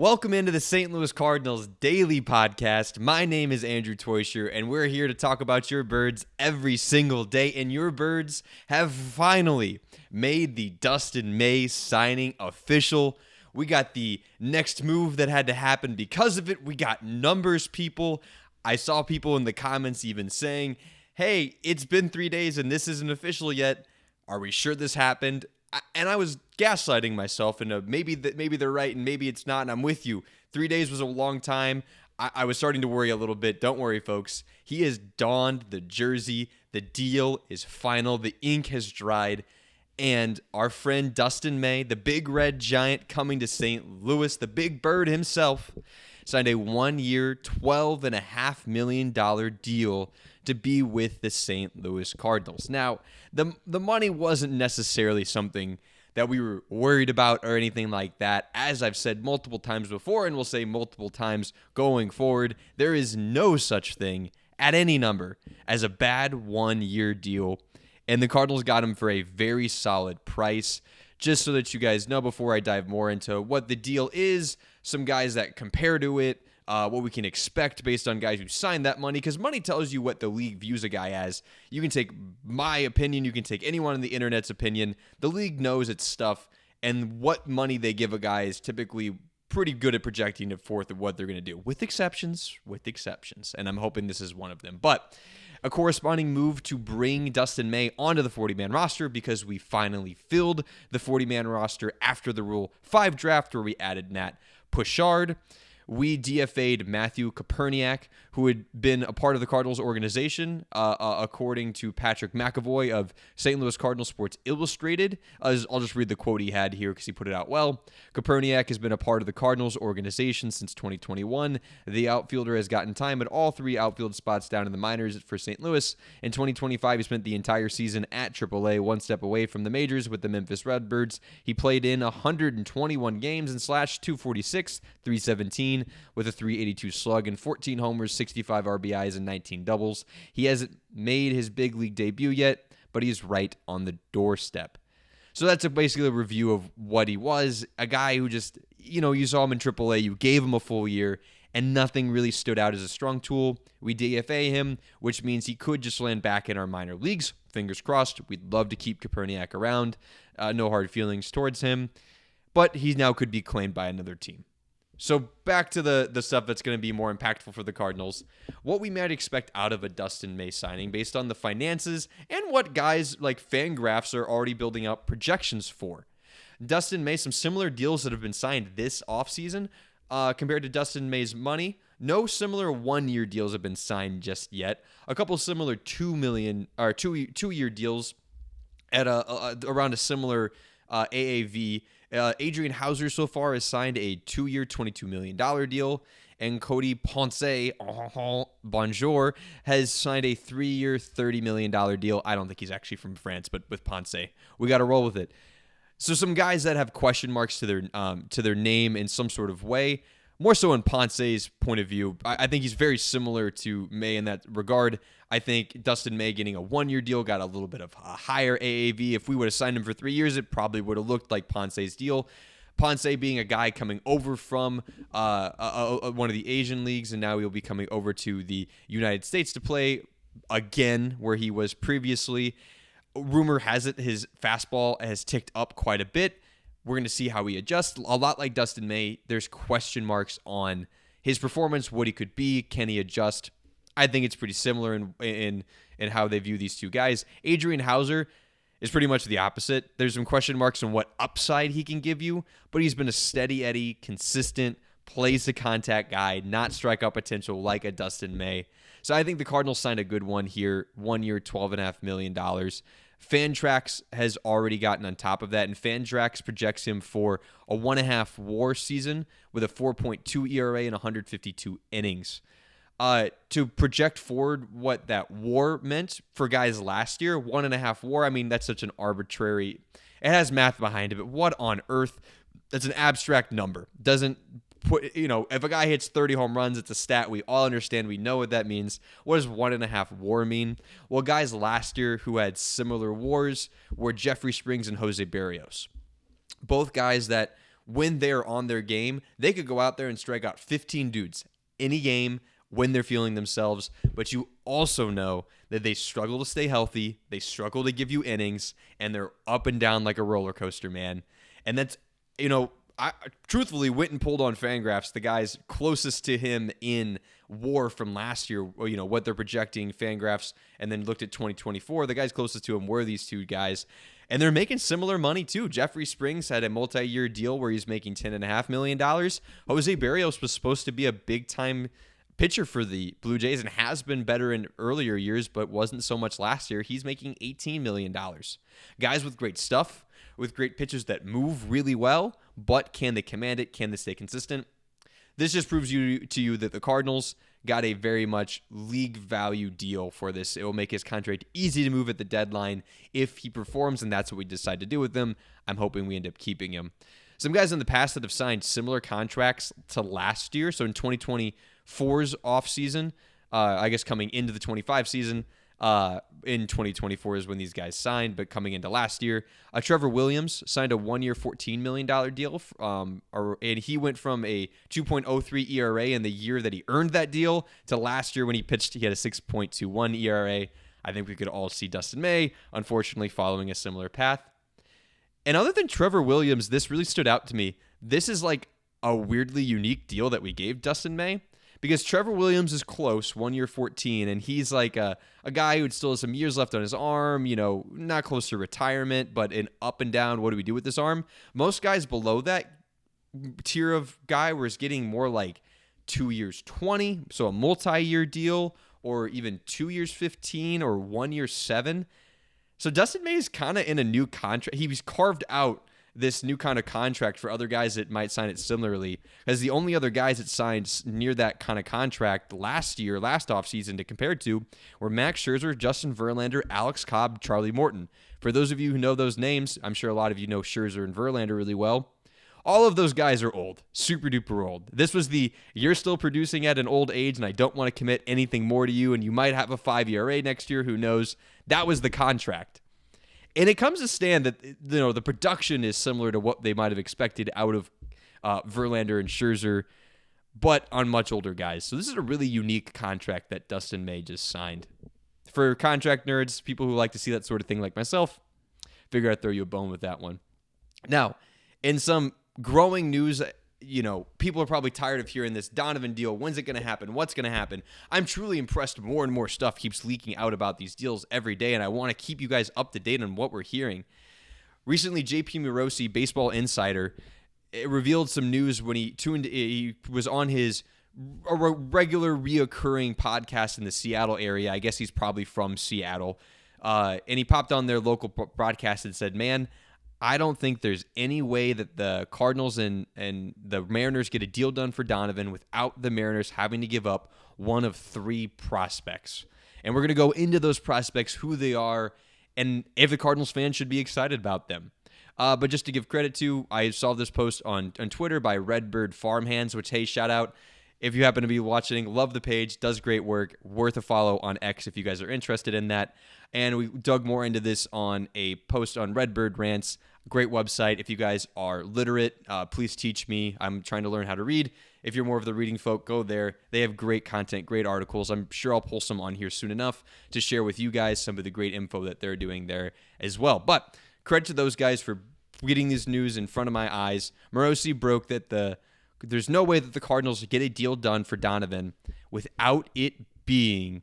Welcome into the St. Louis Cardinals Daily podcast. My name is Andrew Toysher, and we're here to talk about your birds every single day. And your birds have finally made the Dustin May signing official. We got the next move that had to happen because of it. We got numbers, people. I saw people in the comments even saying, hey, it's been 3 days and this isn't official yet. Are we sure this happened? And I was gaslighting myself into maybe they're right and maybe it's not, and I'm with you. 3 days was a long time. I was starting to worry a little bit. Don't worry, folks. He has donned the jersey. The deal is final. The ink has dried. And our friend Dustin May, the big red giant coming to St. Louis, the big bird himself, signed a 1-year, $12.5 million deal to be with the St. Louis Cardinals. Now, the money wasn't necessarily something that we were worried about or anything like that. As I've said multiple times before and will say multiple times going forward, there is no such thing at any number as a bad 1-year deal. And the Cardinals got him for a very solid price. Just so that you guys know, before I dive more into what the deal is, some guys that compare to it, what we can expect based on guys who signed that money, because money tells you what the league views a guy as. You can take my opinion, you can take anyone on the internet's opinion. The league knows its stuff, and what money they give a guy is typically pretty good at projecting it forth of what they're going to do, with exceptions, and I'm hoping this is one of them. But a corresponding move to bring Dustin May onto the 40-man roster, because we finally filled the 40-man roster after the Rule 5 draft where we added Nat Puchard. We DFA'd Matthew Koperniak, who had been a part of the Cardinals organization, according to Patrick McAvoy of St. Louis Cardinals Sports Illustrated. I'll just read the quote he had here because he put it out well. Koperniak has been a part of the Cardinals organization since 2021. The outfielder has gotten time at all 3 outfield spots down in the minors for St. Louis. In 2025, he spent the entire season at AAA, one step away from the majors with the Memphis Redbirds. He played in 121 games and slashed .246, .317, with a .382 slug and 14 homers, 65 RBIs, and 19 doubles. He hasn't made his big league debut yet, but he's right on the doorstep. So that's basically a review of what he was. A guy who just, you saw him in AAA, you gave him a full year, and nothing really stood out as a strong tool. We DFA him, which means he could just land back in our minor leagues. Fingers crossed. We'd love to keep Koperniak around. No hard feelings towards him. But he now could be claimed by another team. So back to the stuff that's going to be more impactful for the Cardinals. What we might expect out of a Dustin May signing based on the finances and what guys like Fangraphs are already building up projections for. Dustin May, some similar deals that have been signed this offseason compared to Dustin May's money. No similar 1-year deals have been signed just yet. A couple similar 2-year deals at around a similar AAV. Adrian Hauser so far has signed a 2-year, $22 million deal, and Cody Ponce, bonjour, has signed a 3-year, $30 million deal. I don't think he's actually from France, but with Ponce, we got to roll with it. So some guys that have question marks to their name in some sort of way. More so in Ponce's point of view, I think he's very similar to May in that regard. I think Dustin May getting a 1-year deal got a little bit of a higher AAV. If we would have signed him for 3 years, it probably would have looked like Ponce's deal. Ponce being a guy coming over from one of the Asian leagues, and now he'll be coming over to the United States to play again where he was previously. Rumor has it his fastball has ticked up quite a bit. We're going to see how he adjusts. A lot like Dustin May, there's question marks on his performance, what he could be, can he adjust? I think it's pretty similar in how they view these two guys. Adrian Hauser is pretty much the opposite. There's some question marks on what upside he can give you, but he's been a steady Eddie, consistent, plays the contact guy, not strikeout potential like a Dustin May. So I think the Cardinals signed a good one here, 1 year, $12.5 million. Fantrax has already gotten on top of that, and Fantrax projects him for a 1.5 WAR season with a 4.2 ERA and 152 innings. To project forward what that WAR meant for guys last year, 1.5 WAR, I mean, that's such an arbitrary, it has math behind it, but what on earth? That's an abstract number. Doesn't put, if a guy hits 30 home runs, it's a stat we all understand. We know what that means. What does 1.5 WAR mean? Well, guys last year who had similar WARs were Jeffrey Springs and Jose Barrios. Both guys that when they're on their game, they could go out there and strike out 15 dudes any game when they're feeling themselves. But you also know that they struggle to stay healthy. They struggle to give you innings, and they're up and down like a roller coaster, man. And that's, I truthfully went and pulled on Fangraphs, the guys closest to him in WAR from last year, what they're projecting, Fangraphs, and then looked at 2024. The guys closest to him were these two guys. And they're making similar money, too. Jeffrey Springs had a multi-year deal where he's making $10.5 million. Jose Barrios was supposed to be a big-time pitcher for the Blue Jays and has been better in earlier years, but wasn't so much last year. He's making $18 million. Guys with great stuff, with great pitches that move really well, but can they command it? Can they stay consistent? This just proves to you that the Cardinals got a very much league value deal for this. It will make his contract easy to move at the deadline if he performs, and that's what we decide to do with him. I'm hoping we end up keeping him. Some guys in the past that have signed similar contracts to last year, so in 2024's offseason, I guess coming into the 25 season, in 2024 is when these guys signed, but coming into last year, Trevor Williams signed a 1-year, $14 million deal, and he went from a 2.03 ERA in the year that he earned that deal to last year when he pitched, he had a 6.21 ERA. I think we could all see Dustin May, unfortunately, following a similar path. And other than Trevor Williams, this really stood out to me. This is like a weirdly unique deal that we gave Dustin May, because Trevor Williams is close, 1 year, 14, and he's like a guy who still has some years left on his arm, not close to retirement, but an up and down, what do we do with this arm? Most guys below that tier of guy was getting more like 2 years, 20, so a multi-year deal, or even 2 years, 15, or 1 year, 7. So Dustin May is kind of in a new contract. He was carved out this new kind of contract for other guys that might sign it similarly, because the only other guys that signed near that kind of contract last offseason to compare to were Max Scherzer, Justin Verlander, Alex Cobb, Charlie Morton. For those of you who know those names, I'm sure a lot of you know Scherzer and Verlander really well. All of those guys are old, super duper old. This was you're still producing at an old age, and I don't want to commit anything more to you, and you might have a 5 ERA next year, who knows? That was the contract. And it comes to stand that the production is similar to what they might have expected out of Verlander and Scherzer, but on much older guys. So this is a really unique contract that Dustin May just signed. For contract nerds, people who like to see that sort of thing like myself, figure I'd throw you a bone with that one. Now, in some growing news, people are probably tired of hearing this Donovan deal. When's it going to happen? What's going to happen? I'm truly impressed. More and more stuff keeps leaking out about these deals every day, and I want to keep you guys up to date on what we're hearing. Recently, JP Morosi, Baseball Insider, revealed some news when he was on his regular reoccurring podcast in the Seattle area. I guess he's probably from Seattle. And he popped on their local broadcast and said, man, I don't think there's any way that the Cardinals and the Mariners get a deal done for Donovan without the Mariners having to give up one of 3 prospects. And we're going to go into those prospects, who they are, and if the Cardinals fans should be excited about them. But just to give credit to, I saw this post on Twitter by Redbird Farmhands, which, hey, shout out. If you happen to be watching, love the page, does great work, worth a follow on X if you guys are interested in that. And we dug more into this on a post on Redbird Rants. Great website. If you guys are literate, please teach me. I'm trying to learn how to read. If you're more of the reading folk, go there. They have great content, great articles. I'm sure I'll pull some on here soon enough to share with you guys some of the great info that they're doing there as well. But credit to those guys for getting this news in front of my eyes. Morosi broke that there's no way that the Cardinals get a deal done for Donovan without it being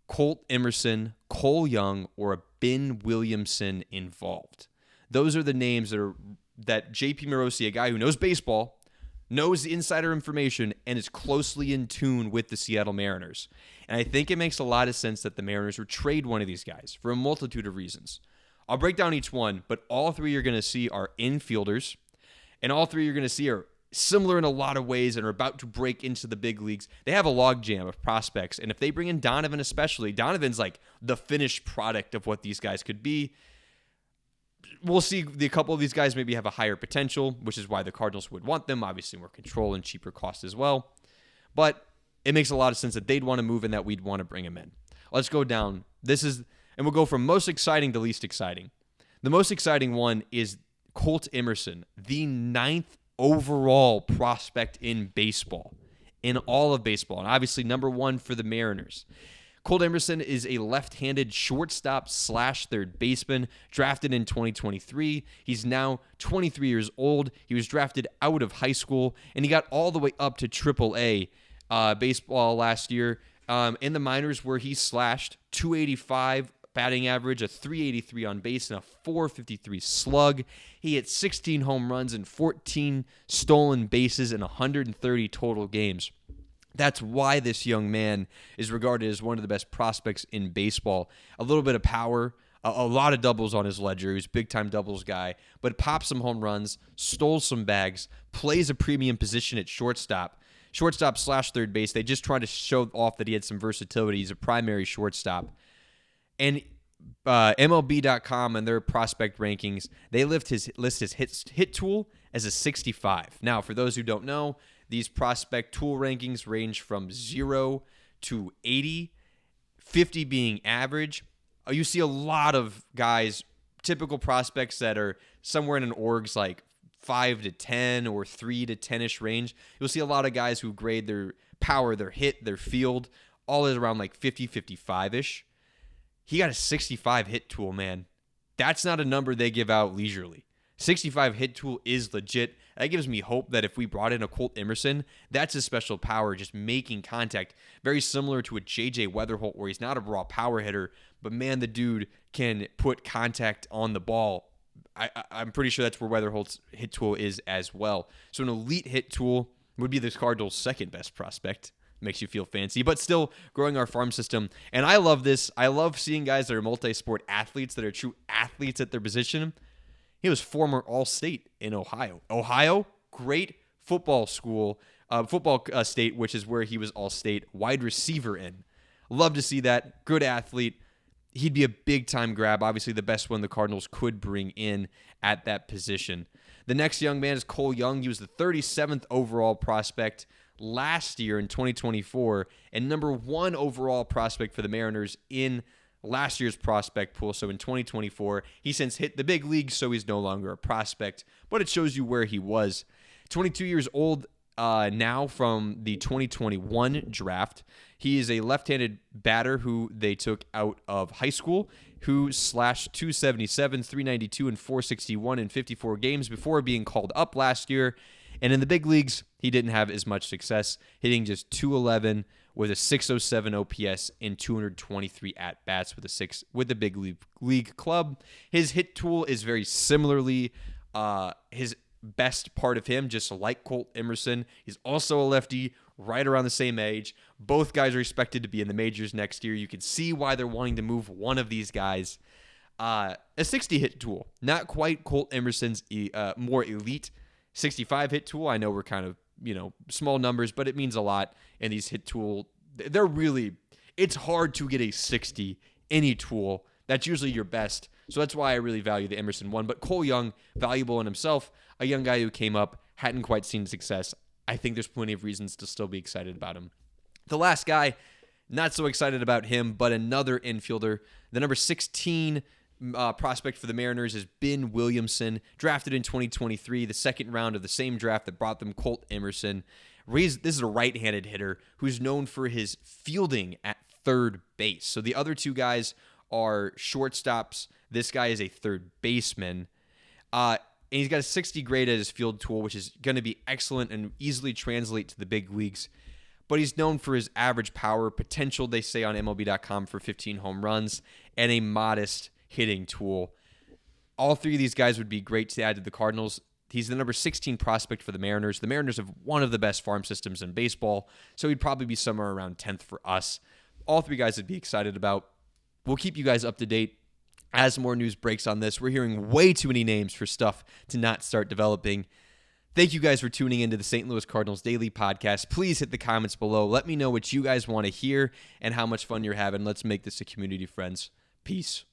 Colt Emerson, Cole Young, or a Ben Williamson involved. Those are the names that JP Morosi, a guy who knows baseball, knows insider information, and is closely in tune with the Seattle Mariners. And I think it makes a lot of sense that the Mariners would trade one of these guys for a multitude of reasons. I'll break down each one, but all 3 you're going to see are infielders, and all 3 you're going to see are similar in a lot of ways and are about to break into the big leagues. They have a logjam of prospects, and if they bring in Donovan especially, Donovan's like the finished product of what these guys could be. We'll see. A couple of these guys maybe have a higher potential, which is why the Cardinals would want them. Obviously, more control and cheaper cost as well. But it makes a lot of sense that they'd want to move and that we'd want to bring them in. Let's go down. And we'll go from most exciting to least exciting. The most exciting one is Colt Emerson, the 9th overall prospect in baseball, in all of baseball, and obviously number one for the Mariners. Colt Emerson is a left-handed shortstop slash third baseman drafted in 2023. He's now 23 years old. He was drafted out of high school, and he got all the way up to AAA baseball last year in the minors, where he slashed 285 batting average, a 383 on base, and a 453 slug. He hit 16 home runs and 14 stolen bases in 130 total games. That's why this young man is regarded as one of the best prospects in baseball. A little bit of power, a lot of doubles on his ledger. He's a big-time doubles guy, but pops some home runs, stole some bags, plays a premium position at shortstop slash third base. They just tried to show off that he had some versatility. He's a primary shortstop. And MLB.com and their prospect rankings, they list his hit tool as a 65. Now, for those who don't know, these prospect tool rankings range from 0 to 80, 50 being average. You see a lot of guys, typical prospects that are somewhere in an org's like 5 to 10 or 3 to 10-ish range. You'll see a lot of guys who grade their power, their hit, their field, all is around like 50, 55-ish. He got a 65 hit tool, man. That's not a number they give out leisurely. 65 hit tool is legit. That gives me hope that if we brought in a Colt Emerson, that's his special power, just making contact. Very similar to a J.J. Weatherholt, where he's not a raw power hitter, but man, the dude can put contact on the ball. I'm pretty sure that's where Weatherholt's hit tool is as well. So an elite hit tool would be the Cardinals' second best prospect. Makes you feel fancy, but still growing our farm system. And I love this. I love seeing guys that are multi-sport athletes, that are true athletes at their position. He was former All-State in Ohio. Ohio, great football school, state, which is where he was All-State wide receiver in. Love to see that. Good athlete. He'd be a big-time grab. Obviously, the best one the Cardinals could bring in at that position. The next young man is Cole Young. He was the 37th overall prospect last year in 2024 and number one overall prospect for the Mariners in last year's prospect pool. So in 2024, he since hit the big leagues, so he's no longer a prospect, but it shows you where he was. 22 years old now from the 2021 draft. He is a left-handed batter who they took out of high school, who slashed 277, 392, and 461 in 54 games before being called up last year. And in the big leagues, he didn't have as much success, hitting just 211 with a 607 OPS in 223 at-bats with the big league club. His hit tool is very similarly his best part of him, just like Colt Emerson. He's also a lefty, right around the same age. Both guys are expected to be in the majors next year. You can see why they're wanting to move one of these guys. A 60 hit tool, not quite Colt Emerson's more elite 65 hit tool. I know we're kind of, small numbers, but it means a lot. And these hit tool, it's hard to get a 60 any tool. That's usually your best. So that's why I really value the Emerson one. But Cole Young, valuable in himself, a young guy who came up, hadn't quite seen success. I think there's plenty of reasons to still be excited about him. The last guy, not so excited about him, but another infielder, the number 16 prospect for the Mariners is Ben Williamson, drafted in 2023, the second round of the same draft that brought them Colt Emerson. This is a right-handed hitter who's known for his fielding at third base. So the other two guys are shortstops. This guy is a third baseman. And he's got a 60 grade at his field tool, which is going to be excellent and easily translate to the big leagues. But he's known for his average power potential, they say on MLB.com, for 15 home runs and a modest hitting tool. All three of these guys would be great to add to the Cardinals. He's the number 16 prospect for the Mariners. The Mariners have one of the best farm systems in baseball, so he'd probably be somewhere around 10th for us. All three guys would be excited about. We'll keep you guys up to date as more news breaks on this. We're hearing way too many names for stuff to not start developing. Thank you guys for tuning into the St. Louis Cardinals Daily Podcast. Please hit the comments below. Let me know what you guys want to hear and how much fun you're having. Let's make this a community, friends. Peace.